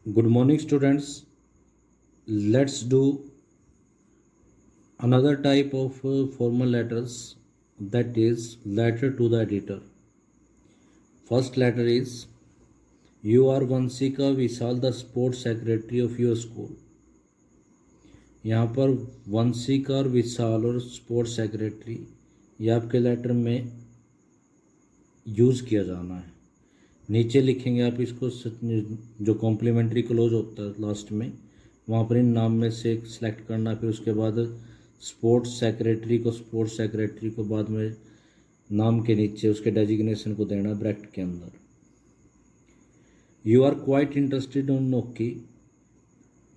Good morning, students. Let's do another type of formal letters, that is letter to the editor. First letter is you are Vansika Vishal, the sports secretary of your school. यहाँ पर वंशिका और विशाल और sports secretary ये आपके letter में use किया जाना है। नीचे लिखेंगे आप इसको, जो कॉम्प्लीमेंट्री क्लोज होता है लास्ट में, वहाँ पर इन नाम में से एक सिलेक्ट करना। फिर उसके बाद स्पोर्ट्स सेक्रेटरी को बाद में नाम के नीचे उसके डेजिग्नेशन को देना ब्रैकेट के अंदर। You are quite interested on नोकी।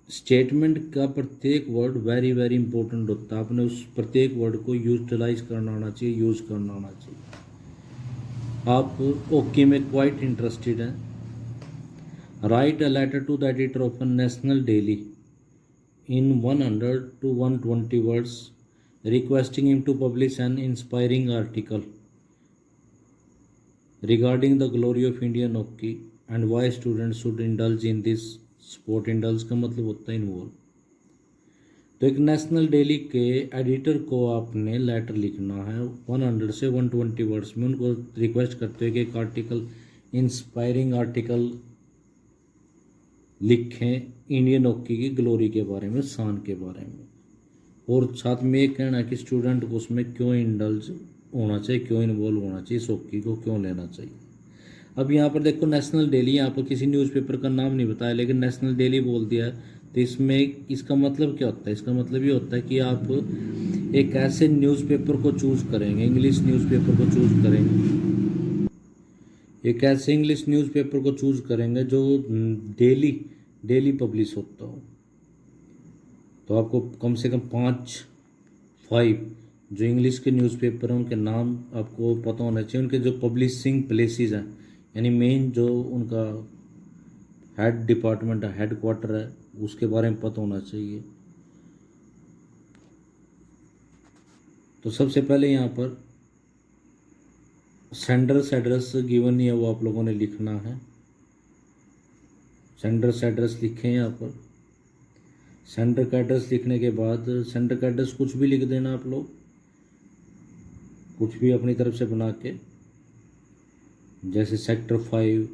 स्टेटमेंट का प्रत्येक वर्ड वेरी वेरी इंपॉर्टेंट होता है। आपने उस प्रत्येक वर्ड को यूटिलाइज करना आना चाहिए, यूज़ करना आना चाहिए। आप ओके में क्वाइट इंटरेस्टेड हैं। Write a letter to the editor of a national daily in 100 to 120 words, requesting him to publish an inspiring article regarding the glory of Indian hockey and why students should indulge in this sport। indulge का मतलब होता है involve. तो एक national daily के editor को आपने letter लिखना है 100 से 120 वर्ड्स में। उनको रिक्वेस्ट करते हुए कि एक आर्टिकल, इंस्पायरिंग आर्टिकल लिखें इंडियन हॉकी की ग्लोरी के बारे में, शान के बारे में, और साथ में ये कहना है कि स्टूडेंट को उसमें क्यों इंडल्ज होना चाहिए, क्यों इन्वॉल्व होना चाहिए, इस हॉकी को क्यों लेना चाहिए। अब यहाँ पर देखो नेशनल डेली, यहाँ पर किसी न्यूज़पेपर का नाम नहीं बताया लेकिन नेशनल डेली बोल दिया है। तो इसमें इसका मतलब क्या होता है? इसका मतलब ये होता है कि आप एक ऐसे न्यूज़पेपर को चूज़ करेंगे, इंग्लिश न्यूज़पेपर को चूज़ करेंगे, एक ऐसे इंग्लिश न्यूज़पेपर को चूज़ करेंगे जो डेली पब्लिश होता हो। तो आपको कम से कम 5 जो इंग्लिश के न्यूज़पेपर हैं उनके नाम आपको पता होना चाहिए। उनके जो पब्लिशिंग प्लेसेस हैं, यानी मेन जो उनका हेड डिपार्टमेंट है, हेड क्वार्टर है, उसके बारे में पता होना चाहिए। तो सबसे पहले यहाँ पर सेंडर्स एड्रेस गिवन नहीं है, वो आप लोगों ने लिखना है। सेंडर्स एड्रेस लिखें यहाँ पर। सेंडर का एड्रेस लिखने के बाद सेंडर का एड्रेस कुछ भी लिख देना आप लोग, कुछ भी अपनी तरफ से बना के, जैसे सेक्टर 5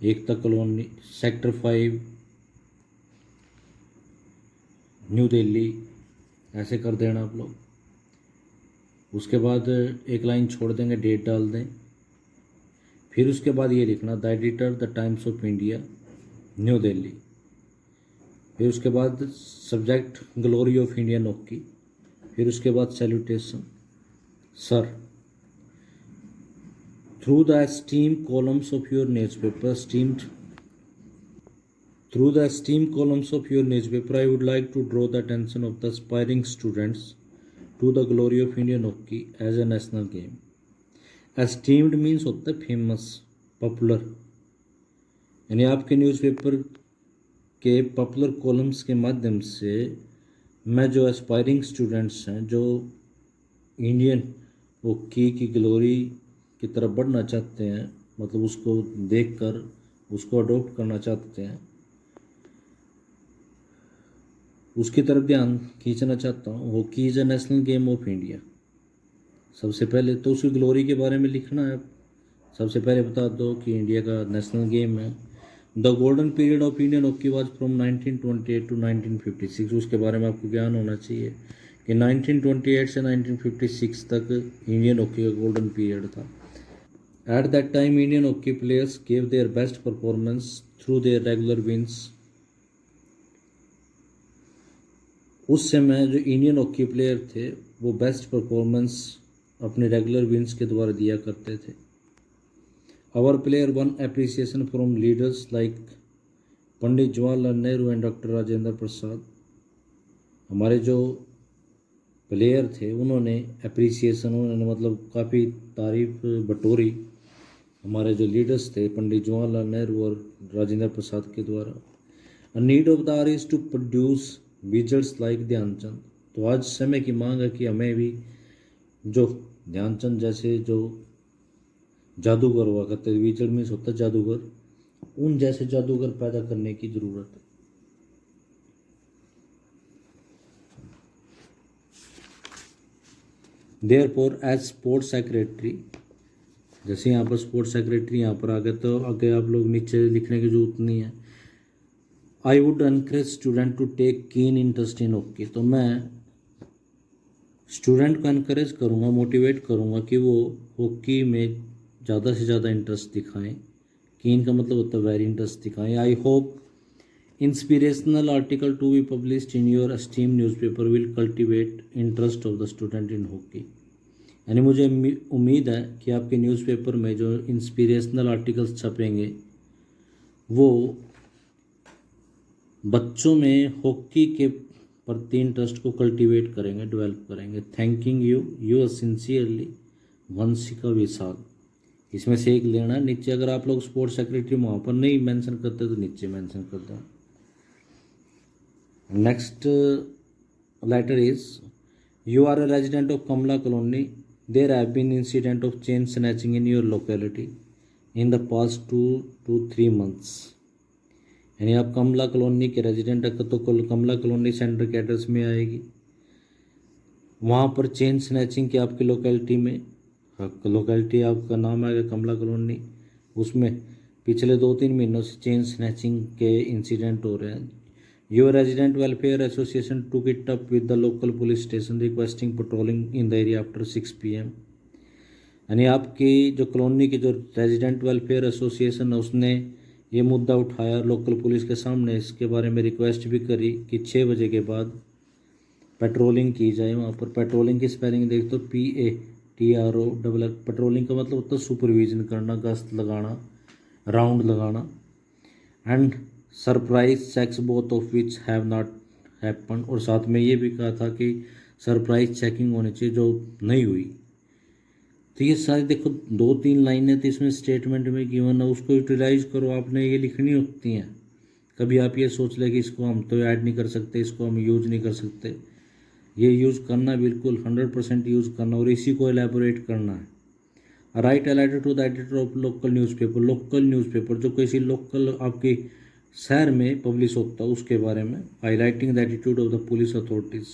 एकता कॉलोनी, सेक्टर 5 न्यू दिल्ली, ऐसे कर देना आप लोग। उसके बाद एक लाइन छोड़ देंगे, डेट डाल दें। फिर उसके बाद ये लिखना the editor the times of India new Delhi. फिर उसके बाद subject glory of Indian hockey. फिर उसके बाद salutation, sir through the esteem columns of your newspaper, through the esteemed columns of your newspaper, I would like to draw the attention of the aspiring students to the glory of Indian hockey as a national game। Esteemed means होता है famous, popular, यानी आपके newspaper के popular columns के माध्यम से मैं जो एस्पायरिंग स्टूडेंट्स हैं, जो इंडियन हॉकी की ग्लोरी की तरफ बढ़ना चाहते हैं, मतलब उसको देखकर उसको अडॉप्ट करना चाहते हैं, उसकी तरफ ध्यान खींचना चाहता हूँ। Hockey is a national game of India. सबसे पहले तो उसकी ग्लोरी के बारे में लिखना है। सबसे पहले बता दो कि इंडिया का नेशनल गेम है। The golden period of Indian hockey was from 1928 to 1956। उसके बारे में आपको ज्ञान होना चाहिए कि 1928 से 1956 तक इंडियन हॉकी का गोल्डन पीरियड था। At that time Indian hockey players gave their best performance through their regular wins. उस समय जो इंडियन हॉकी प्लेयर थे वो बेस्ट परफॉर्मेंस अपने रेगुलर विंस के द्वारा दिया करते थे। Our player won appreciation from leaders like Pandit Jawaharlal Nehru and doctor Rajendra Prasad. हमारे जो प्लेयर थे उन्होंने अप्रिसिएशन, उन्होंने मतलब काफ़ी तारीफ बटोरी हमारे जो लीडर्स थे पंडित जवाहरलाल नेहरू और राजेंद्र प्रसाद के द्वारा। A need of the hour is to produce wizards like Dhyanchand. तो आज समय की मांग है कि हमें भी जो ध्यानचंद जैसे जो जादूगर हुआ करते थे, विजर्ड मीन्स होता है जादूगर, उन जैसे जादूगर पैदा करने की ज़रूरत है। देयरफॉर एज स्पोर्ट्स सेक्रेटरी, जैसे यहाँ पर स्पोर्ट्स सेक्रेटरी यहाँ पर आ गए तो आगे आप लोग नीचे लिखने की जरूरत नहीं है। I would encourage student to take keen interest in hockey, तो मैं स्टूडेंट को एनकरेज करूँगा, मोटिवेट करूँगा कि वो हॉकी में ज़्यादा से ज़्यादा इंटरेस्ट दिखाएं। कीन का मतलब होता है वेरी इंटरेस्ट दिखाएं। I hope inspirational article to be published in your esteem newspaper will cultivate interest of the student in hockey, यानी मुझे उम्मीद है कि आपके न्यूज़पेपर में जो इंस्पिरेशनल आर्टिकल्स छपेंगे वो बच्चों में हॉकी के प्रति इंटरेस्ट को कल्टीवेट करेंगे, डेवलप करेंगे। Thanking you, you sincerely Vanshika Vishal. इसमें से एक लेना नीचे, अगर आप लोग स्पोर्ट्स सेक्रेटरी वहाँ पर नहीं मेंशन करते तो नीचे मेंशन कर दें। Next letter is you are a resident of Kamla colony, there have been incident of chain snatching in your locality in the past 2 to 3 months, यानी आप कमला कॉलोनी के रेजिडेंट है तो कमला कॉलोनी सेंटर के एड्रेस में आएगी। वहाँ पर चेन स्नैचिंग की आपकी लोकेलिटी में, लोकेलिटी आपका नाम आएगा कमला कॉलोनी, उसमें पिछले 2-3 महीनों से चेन स्नैचिंग के इंसिडेंट हो रहे हैं। Your resident welfare association took it up with the local police station requesting patrolling in the area after 6 PM, यानी आपकी जो कॉलोनी की जो रेजिडेंट वेलफेयर एसोसिएशन है उसने ये मुद्दा उठाया लोकल पुलिस के सामने, इसके बारे में रिक्वेस्ट भी करी कि 6 बजे के बाद पेट्रोलिंग की जाए। वहाँ पर पेट्रोलिंग की स्पेलिंग देख तो PATROLL, पेट्रोलिंग का मतलब होता है सुपरविजन करना, गश्त लगाना, राउंड लगाना। And surprise checks both of which have not happen, और साथ में ये भी कहा था कि सरप्राइज चेकिंग होनी चाहिए जो नहीं हुई। तो ये सारी देखो 2-3 लाइनें तो इसमें स्टेटमेंट में गिवन है, उसको यूटिलाइज करो, आपने ये लिखनी होती हैं। कभी आप ये सोच ले कि इसको हम तो ऐड नहीं कर सकते, इसको हम यूज नहीं कर सकते, ये यूज़ करना बिल्कुल 100% यूज़ करना और इसी को एलैबोरेट करना है। Write a letter to the editor of local newspaper, local newspaper जो किसी लोकल आपके शहर में पब्लिश होता है उसके बारे में। Highlighting the attitude of the police authorities,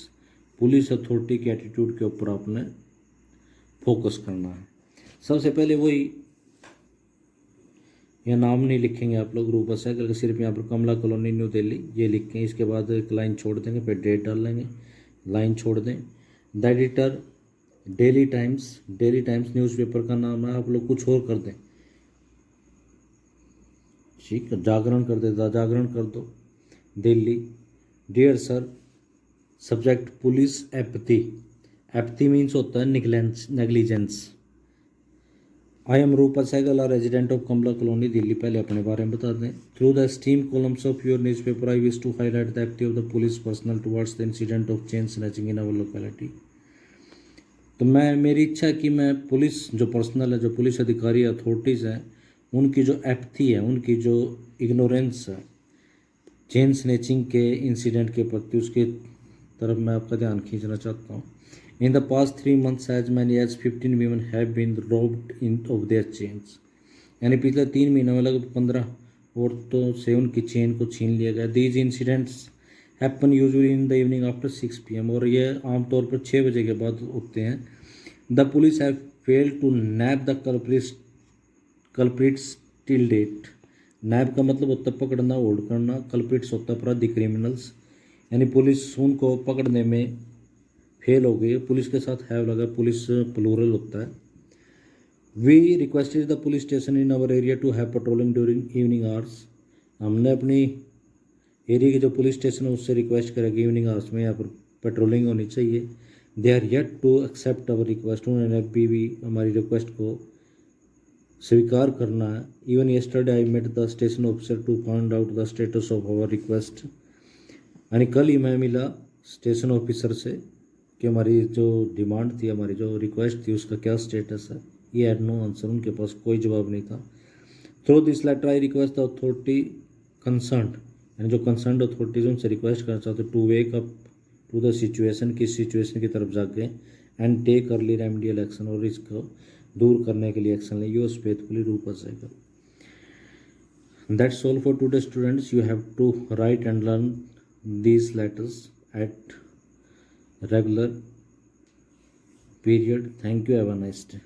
police authority के एटीट्यूड के ऊपर आपने फोकस करना है। सबसे पहले वही, यह नाम नहीं लिखेंगे आप लोग रूपा सहगल, सिर्फ यहाँ पर कमला कॉलोनी न्यू दिल्ली ये लिखें, इसके बाद एक लाइन छोड़ देंगे, फिर डेट डाल लेंगे, लाइन छोड़ दें। The editor daily times, daily times newspaper का नाम है, आप लोग कुछ और कर दें, ठीक है, जागरण कर दे, जागरण कर दो Delhi. Dear sir, subject police apathy, apathy means होता है negligence. I am Rupa Sehgal, resident of Kamla colony Delhi, पहले अपने बारे में बता दें। Through the steam columns of your newspaper I wish to highlight the apathy of the police personnel towards the incident of chain snatching in our locality. तो मेरी इच्छा है कि मैं पुलिस जो पर्सनल है, जो पुलिस अधिकारी अथॉरिटीज़ हैं, उनकी जो एपथी है, उनकी जो इग्नोरेंस है चेन स्नैचिंग के इंसिडेंट के प्रति, उसके तरफ मैं आपका ध्यान खींचना चाहता हूँ। In the past 3 months, as many as 15 women have been robbed of their chains, यानी पिछले 3 महीनों में लगभग 15 औरतों से उनकी चेन को छीन लिया गया। These incidents happen usually in the evening after 6 PM, और ये आमतौर पर 6 बजे के बाद होते हैं। The police have failed to nab the culprits till date. नैब का मतलब होता है पकड़ना, होल्ड करना, कल्प्रिट्स होता है अपराधी, क्रिमिनल्स, यानी पुलिस उनको पकड़ने में फेल हो गई। पुलिस के साथ हैव लगा, पुलिस प्लूरल होता है। We requested the police station in our area to have patrolling during evening hours, हमने अपनी एरिया के जो पुलिस स्टेशन है उससे रिक्वेस्ट करा कि इवनिंग आवर्स में यहाँ पर पेट्रोलिंग होनी चाहिए। They are yet to accept our request, उन्होंने अभी भी हमारी रिक्वेस्ट को स्वीकार करना है। Even yesterday I met the station officer to find out the status of our request, यानी कल ही मैं मिला स्टेशन ऑफिसर से कि हमारी जो डिमांड थी, हमारी जो रिक्वेस्ट थी, उसका क्या स्टेटस है। ये हैड नो आंसर, उनके पास कोई जवाब नहीं था। Through this letter I request the authority concerned, यानी जो कंसर्न्ड अथॉरिटीज उनसे रिक्वेस्ट करना चाहते to wake up to the situation, किस सिचुएशन की तरफ जागे, and take early remedial action, और इसको दूर करने के लिए एक्शन ले। Yours faithfully Rupa Sehgal. That's all for today, students. You have to write and learn these letters at regular period. Thank you. Have a nice day.